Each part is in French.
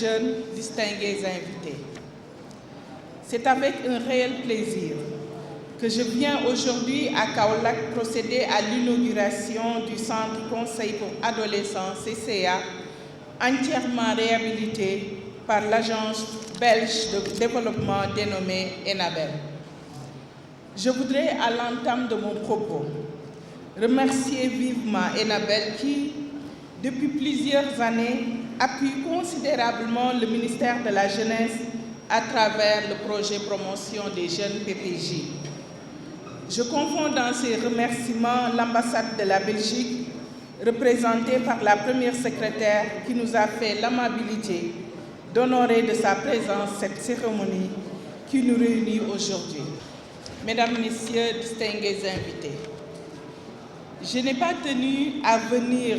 jeunes, distingués invités. C'est avec un réel plaisir que je viens aujourd'hui à Kaolack procéder à l'inauguration du Centre Conseil pour Adolescents CCA, entièrement réhabilité par l'agence belge de développement dénommée Enabel. Je voudrais, à l'entame de mon propos, remercier vivement Enabel qui, depuis plusieurs années, appuie considérablement le ministère de la Jeunesse à travers le projet promotion des jeunes PPJ. Je confonds dans ces remerciements l'ambassade de la Belgique, représentée par la première secrétaire qui nous a fait l'amabilité d'honorer de sa présence cette cérémonie qui nous réunit aujourd'hui. Mesdames, Messieurs, distingués invités, je n'ai pas tenu à venir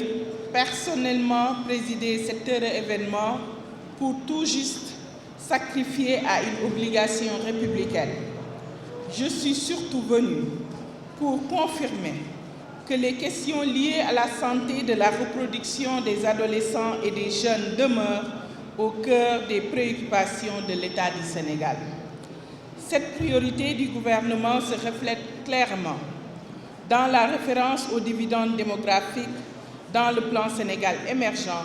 personnellement présider cet heureux événement pour tout juste sacrifier à une obligation républicaine. Je suis surtout venue pour confirmer que les questions liées à la santé de la reproduction des adolescents et des jeunes demeurent au cœur des préoccupations de l'État du Sénégal. Cette priorité du gouvernement se reflète clairement dans la référence aux dividendes démographiques dans le plan Sénégal émergent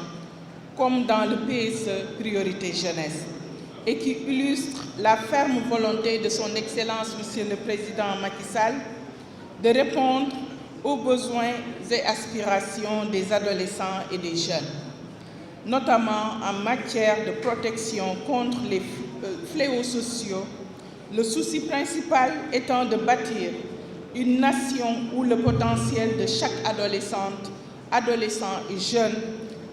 comme dans le PSE Priorité Jeunesse et qui illustre la ferme volonté de son Excellence Monsieur le Président Macky Sall de répondre aux besoins et aspirations des adolescents et des jeunes, notamment en matière de protection contre les fléaux sociaux, le souci principal étant de bâtir une nation où le potentiel de chaque adolescente, adolescent et jeune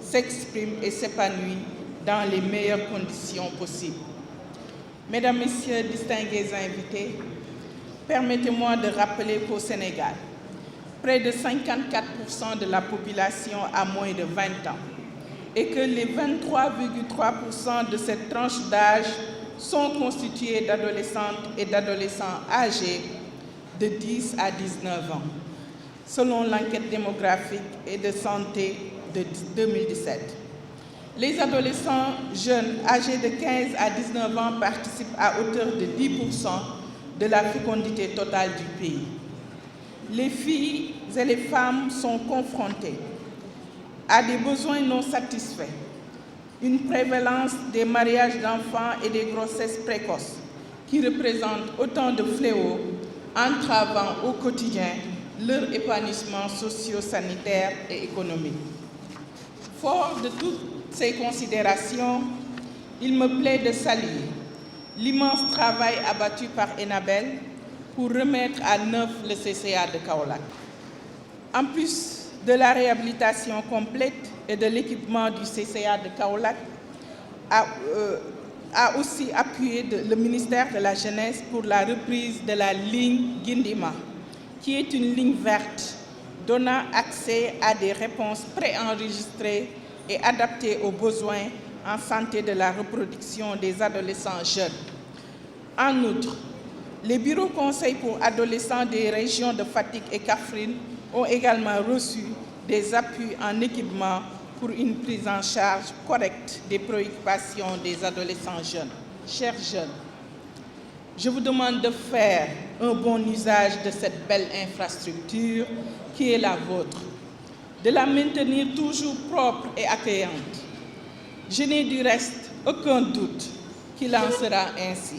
s'exprime et s'épanouit dans les meilleures conditions possibles. Mesdames, Messieurs, distingués invités, permettez-moi de rappeler qu'au Sénégal, près de 54% de la population a moins de 20 ans et que les 23,3% de cette tranche d'âge sont constitués d'adolescentes et d'adolescents âgés de 10 à 19 ans, selon l'enquête démographique et de santé de 2017. Les adolescents jeunes âgés de 15 à 19 ans participent à hauteur de 10% de la fécondité totale du pays. Les filles et les femmes sont confrontées à des besoins non satisfaits, une prévalence des mariages d'enfants et des grossesses précoces qui représentent autant de fléaux entravant au quotidien leur épanouissement socio-sanitaire et économique. Fort de toutes ces considérations, il me plaît de saluer l'immense travail abattu par Enabel pour remettre à neuf le CCA de Kaolack. En plus de la réhabilitation complète et de l'équipement du CCA de Kaolack, a aussi appuyé le ministère de la Jeunesse pour la reprise de la ligne Guindima, qui est une ligne verte donnant accès à des réponses préenregistrées et adaptées aux besoins en santé de la reproduction des adolescents jeunes. En outre, les bureaux conseils pour adolescents des régions de Fatick et Kaffrine ont également reçu des appuis en équipement pour une prise en charge correcte des préoccupations des adolescents jeunes. Chers jeunes, je vous demande de faire un bon usage de cette belle infrastructure qui est la vôtre, de la maintenir toujours propre et accueillante. Je n'ai du reste aucun doute qu'il en sera ainsi,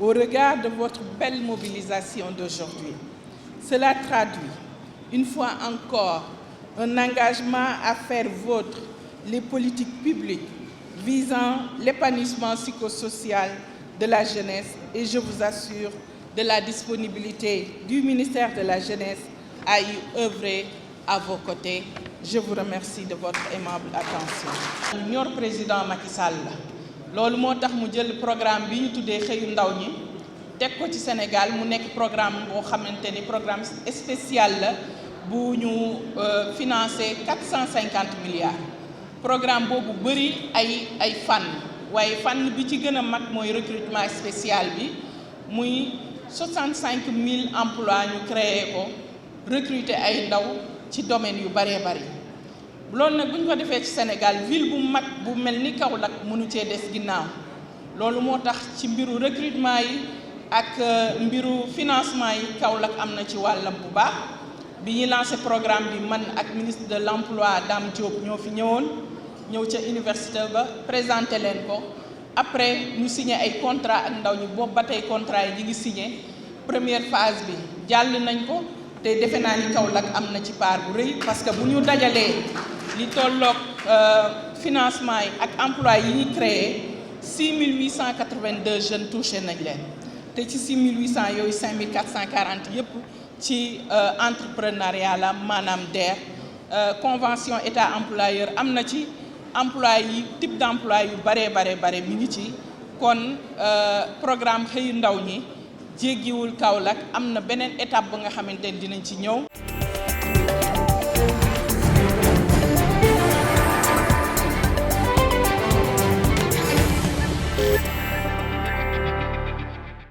au regard de votre belle mobilisation d'aujourd'hui. Cela traduit, une fois encore, un engagement à faire vôtre les politiques publiques visant l'épanouissement psychosocial de la jeunesse et je vous assure de la disponibilité du ministère de la Jeunesse à y œuvrer à vos côtés. Je vous remercie de votre aimable attention. ñor président Macky Sall loolu moo tax mu jël programme bi ñu tuddee xëyu ndaw ñi teg ko ci Sénégal mu nekk programme boo xamante ni programme spécial la bu ñu financé 450 milliards. programme boobu bëri ay fànn waaye fànn bi ci gën a mag mooy recrutement spécial bi muy 65 000 emplois ñu créé ko recruter ay ndaw ci domaine yu bëree bëri loolu nag bu ñu ko defee ci Sénégal ville bu mag bu mel ni Kaolack mënu cee des ginnaaw loolu moo tax ci mbiru recrutement yi ak mbiru financement yi Kaolack am na ci wàllam bu baax bi ñuy lancé programme bi man ak ministre de l'emploi Dame Diop ñoo fi ñëw ca université ba présenté leen ko après ñu signé ay contrat ak ndaw ñi boobu ba tey contrat yi ñi ngi signé première phase bi jàll nañ ko te defe naa ni Kaolack am na ci part bu rëy parce que bu ñu dajalee li tolloog financement yi ak emploi yi ñuy créé 6882 jeunes touché nañ leen te ci 6800 yooyu 5440 yëpp ci entrepreneuriat la maanaam DER convention état employeur am na ci emploi yi type d'emploi yu bare mi ngi ci kon programme xëyu ndaw ñi jéggiwul Kaolack am na beneen étape ba nga xamante ne dinañ ci ñëw